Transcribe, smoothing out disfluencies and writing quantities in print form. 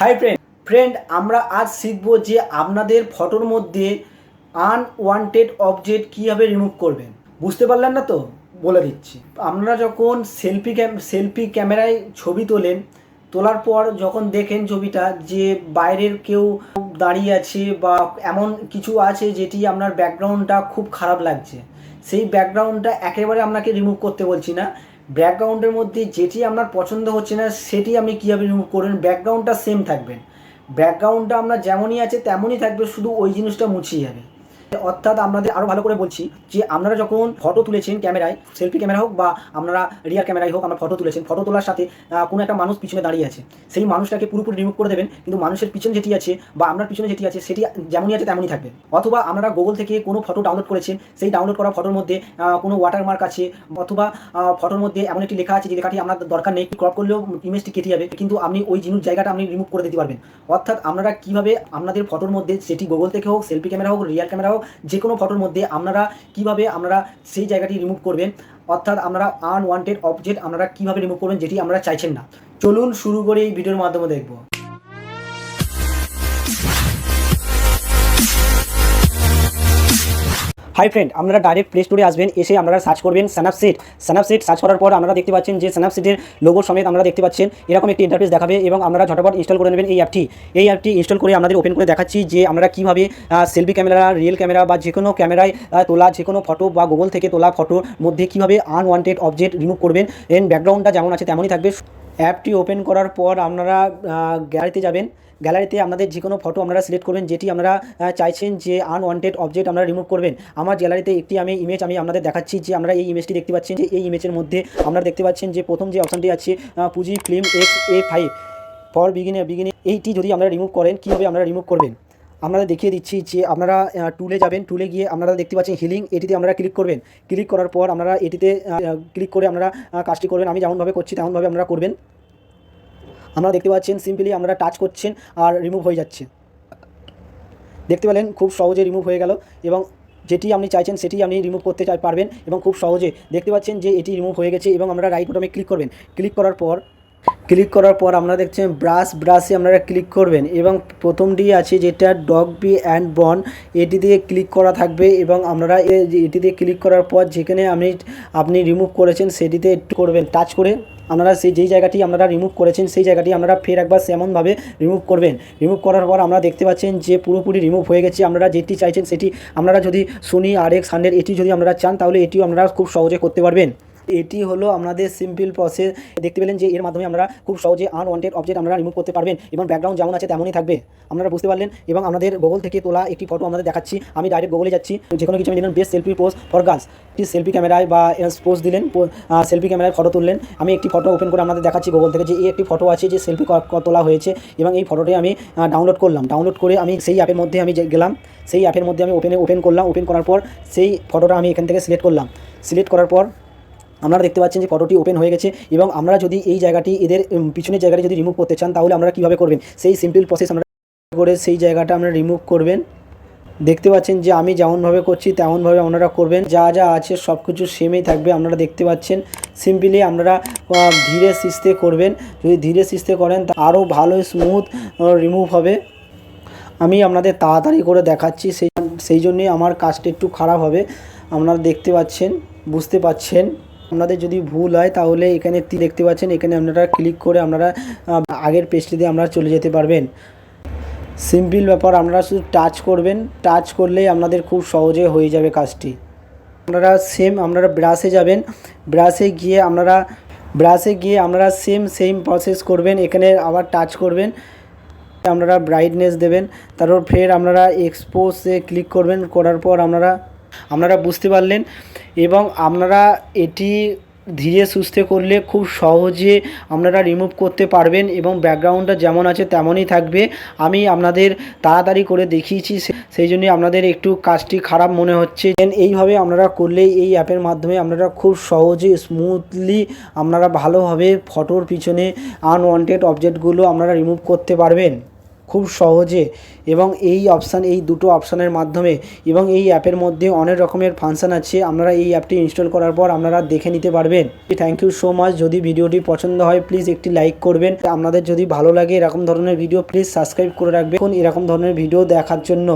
Hi friend, আমরা আজ শিখবো যে আপনাদের ফটোর মধ্যে আনওয়ান্টেড অবজেক্ট কীভাবে রিমুভ করবেন। বুঝতে পারলেন না তো? বলে দিচ্ছি। আপনারা যখন সেলফি ক্যামেরায় ছবি তোলার পর যখন দেখেন ছবিটা যে বাইরের কেউ দাঁড়িয়ে আছে বা এমন কিছু আছে যেটি আপনার ব্যাকগ্রাউন্ডটা খুব খারাপ লাগছে, সেই ব্যাকগ্রাউন্ডটা একেবারে আপনাকে রিমুভ করতে বলছি না। ব্যাকগ্রাউন্ডের মধ্যে যেটি আপনার পছন্দ হচ্ছে না সেটি আপনি কীভাবে রিমুভ করবেন। ব্যাকগ্রাউন্ডটা সেম থাকবেন, ব্যাকগ্রাউন্ডটা আপনার যেমনই আছে তেমনই থাকবে, শুধু ওই জিনিসটা মুছিয়ে যাবে। অর্থাৎ আপনাদের আরও ভালো করে বলছি যে আপনারা যখন ফটো তুলেছেন ক্যামেরায়, সেলফি ক্যামেরা হোক বা আপনারা রিয়ার ক্যামেরায় হোক, আমরা ফটো তুলেছেন, ফটো তোলার সাথে কোনো একটা মানুষ পিছনে দাঁড়িয়ে আছে, সেই মানুষটাকে পুরোপুরি রিমুভ করে দেবেন, কিন্তু মানুষের পিছনে যেটি আছে বা আপনার পিছনে যেটি আছে সেটি যেমনই আছে তেমনই থাকবে। অথবা আপনারা গুগল থেকে কোনো ফটো ডাউনলোড করেছেন, সেই ডাউনলোড করা ফটোর মধ্যে কোনো ওয়াটারমার্ক আছে অথবা ফটোর মধ্যে এমন একটি লেখা আছে যে লেখাটি আপনার দরকার নেই, ক্রপ করলেও ইমেজটি কেটে যাবে, কিন্তু আপনি ওই জিনিস জায়গাটা আপনি রিমুভ করে দিতে পারবেন। অর্থাৎ আপনারা কীভাবে আপনাদের ফটোর মধ্যে, সেটি গুগল থেকে হোক, সেলফি ক্যামেরা হোক, রিয়ার ক্যামেরা হোক, যে কোনো ফটোর মধ্যে আপনারা কীভাবে সেই জায়গাটি রিমুভ করবেন। অর্থাৎ আপনারা আনওয়ান্টেড অবজেক্ট আপনারা কীভাবে রিমুভ করবেন যেটি আমরা চাইছেন না। চলুন শুরু করে এই ভিডিওর মাধ্যমে দেখব। হাই ফ্রেন্ড, আপনারা ডাইরেক্ট প্লে স্টোরে আসবেন, এসে আপনারা সার্চ করবেন স্ন্যাপসিড। সার্চ করার পর আপনারা দেখতে পাচ্ছেন যে স্ন্যাপসিডের লোগো সমেত আপনারা দেখতে পাচ্ছেন এরকম একটি ইন্টারফেস দেখাবে এবং আপনারা ঝটপট ইনস্টল করে নেবেন এই অ্যাপটি ইনস্টল করে আপনাদের ওপেন করে দেখাচ্ছি যে আমরা কীভাবে সেলফি ক্যামেরা, রিয়েল ক্যামেরা বা যে কোনো ক্যামেরায় তোলা যে কোনো ফটো বা গুগল থেকে তোলা ফটোর মধ্যে কীভাবে আনওয়ান্টেড অবজেক্ট রিমুভ করবেন। ব্যাকগ্রাউন্ডটা যেমন আছে তেমনই থাকবে। অ্যাপটি ওপেন করার পর আপনারা গ্যালারিতে যাবেন। গ্যালারিতে আপনাদের যে কোনো ফটো আপনারা সিলেক্ট করবেন যেটি আপনারা চাইছেন যে আনওয়ান্টেড অবজেক্ট আপনারা রিমুভ করবেন। আমার গ্যালারিতে একটি ইমেজ আমি আপনাদের দেখাচ্ছি যে আমরা এই ইমেজটি দেখতে পাচ্ছেন যে এই ইমেজের মধ্যে আপনারা দেখতে পাচ্ছেন যে প্রথম যে অপশানটি আছে পুঁজি ফিল্ম XA5 ফর বিগিনার এইটি যদি আপনারা রিমুভ করেন, কীভাবে আপনারা রিমুভ করবেন আপনাদের দেখিয়ে দিচ্ছি। যে আপনারা টুলে যাবেন, টুলে গিয়ে আপনারা দেখতে পাচ্ছেন হিলিং, এটিতে আপনারা ক্লিক করবেন। ক্লিক করার পর আপনারা এটিতে ক্লিক করে আপনারা কাজটি করবেন। আমি যেমনভাবে করছি তেমনভাবে আপনারা করবেন। আপনারা দেখতে পাচ্ছেন সিম্পলি আপনারা টাচ করছেন আর রিমুভ হয়ে যাচ্ছে। দেখতে পেলেন খুব সহজে রিমুভ হয়ে গেল এবং যেটি আপনি চাইছেন সেটি আপনি রিমুভ করতে পারবেন এবং খুব সহজে দেখতে পাচ্ছেন যে এটি রিমুভ হয়ে গেছে। এবং আমরা রাইট বাটনে ক্লিক করবেন। ক্লিক করার পর আপনারা দেখছেন ব্রাশে আপনারা ক্লিক করবেন এবং প্রথমটি আছে যেটা ডগ বি অ্যান্ড বন, এটি দিয়ে ক্লিক করা থাকবে এবং আপনারা এটি দিয়ে ক্লিক করার পর যেখানে আপনি রিমুভ করেছেন সেটিতে একটু করবেন, টাচ করে আপনারা যেই জায়গাটি আপনারা রিমুভ করেছেন সেই জায়গাটি আপনারা ফের একবার সেমনভাবে রিমুভ করবেন। রিমুভ করার পর আমরা দেখতে পাচ্ছেন যে পুরোপুরি রিমুভ হয়ে গেছে। আপনারা যেটি চাইছেন সেটি আপনারা যদি সোনি RX100 এটি যদি আপনারা চান তাহলে এটিও আপনারা খুব সহজে করতে পারবেন। এটি হলো আমাদের সিম্পল প্রসেস। দেখতে পেলেন যে এর মাধ্যমে আমরা খুব সহজে আনওয়ান্টেড অবজেক্ট আমরা রিমুভ করতে পারবেন এবং ব্যাকগ্রাউন্ড যেমন আছে তেমনই থাকবে, আপনারা বুঝতে পারলেন। এবং আমাদের গুগল থেকে তোলা একটি ফটো আমাদের দেখাচ্ছি। আমি ডাইরেক্ট গুগলে যাচ্ছি, যে কোনো কিছু আমি দিলাম best selfie pose for girls, একটি সেলফি ক্যামেরায় বা পোজ দিলেন, সেলফি ক্যামেরায় ফটো তুললেন। আমি একটি ফটো ওপেন করে আপনাদের দেখাচ্ছি গুগল থেকে যে এই একটি ফটো আছে যে সেলফি তোলা হয়েছে এবং এই ফটোটি আমি ডাউনলোড করলাম। ডাউনলোড করে আমি সেই অ্যাপের মধ্যে আমি গেলাম, সেই অ্যাপের মধ্যে আমি ওপেন করলাম। ওপেন করার পর সেই ফটোটা আমি এখান থেকে সিলেক্ট করলাম। সিলেক্ট করার পর আপনারা দেখতে পাচ্ছেন যে ফটোটি ওপেন হয়ে গেছে। এবং আমরা যদি এই জায়গাটি এদের পিছনের জায়গাটি যদি রিমুভ করতে চান তাহলে আমরা কীভাবে করবেন, সেই সিম্পল প্রসেস আমরা করে সেই জায়গাটা আমরা রিমুভ করবেন। দেখতে পাচ্ছেন যে আমি যেমনভাবে করছি তেমনভাবে আপনারা করবেন। যা আছে সব কিছু সেমই থাকবে। আপনারা দেখতে পাচ্ছেন সিম্পলি আপনারা ধীরে সুস্থে করবেন। যদি ধীরে সুস্থে করেন আরও ভালো স্মুথ রিমুভ হবে। আমি আপনাদের তাড়াতাড়ি করে দেখাচ্ছি, সেই জন্যই আমার কাজটা একটু খারাপ হবে। আপনারা দেখতে পাচ্ছেন, বুঝতে পাচ্ছেন। আপনাদের যদি ভুল হয় তাহলে এখানে দেখতে পাচ্ছেন, এখানে আপনারা ক্লিক করে আপনারা আগের পেজটিতে আপনারা চলে যেতে পারবেন। সিম্পল ব্যাপার, আপনারা শুধু টাচ করবেন, টাচ করলেই আপনাদের খুব সহজে হয়ে যাবে কাজটি। আপনারা ব্রাশে যাবেন, ব্রাশে গিয়ে আপনারা সেম প্রসেস করবেন। এখানে আবার টাচ করবেন, আপনারা ব্রাইটনেস দেবেন, তারপর ফের আপনারা এক্সপোজে ক্লিক করবেন। করার পর আপনারা বুঝতে পারলেন। এবং আপনারা এটি ধীরে সুস্থে করলে খুব সহজে আপনারা রিমুভ করতে পারবেন এবং ব্যাকগ্রাউন্ডটা যেমন আছে তেমনই থাকবে। আমি আপনাদের তাড়াতাড়ি করে দেখিয়েছি, সেই জন্যই আপনাদের একটু কাজটি খারাপ মনে হচ্ছে। এইভাবে আপনারা করলে এই অ্যাপের মাধ্যমে আপনারা খুব সহজে স্মুথলি আপনারা ভালোভাবে ফটোর পিছনে আনওয়ান্টেড অবজেক্টগুলো আপনারা রিমুভ করতে পারবেন। খুব সহজে এবং এই দুটো অপশানের মাধ্যমে এবং এই অ্যাপের মধ্যে অনেক রকমের ফাংশান আছে। আপনারা এই অ্যাপটি ইনস্টল করার পর আপনারা দেখে নিতে পারবেন। Thank you so much. যদি ভিডিওটি পছন্দ হয় প্লিজ একটি লাইক করবেন। আপনাদের যদি ভালো লাগে এরকম ধরনের ভিডিও প্লিজ সাবস্ক্রাইব করে রাখবেন এরকম ধরনের ভিডিও দেখার জন্য।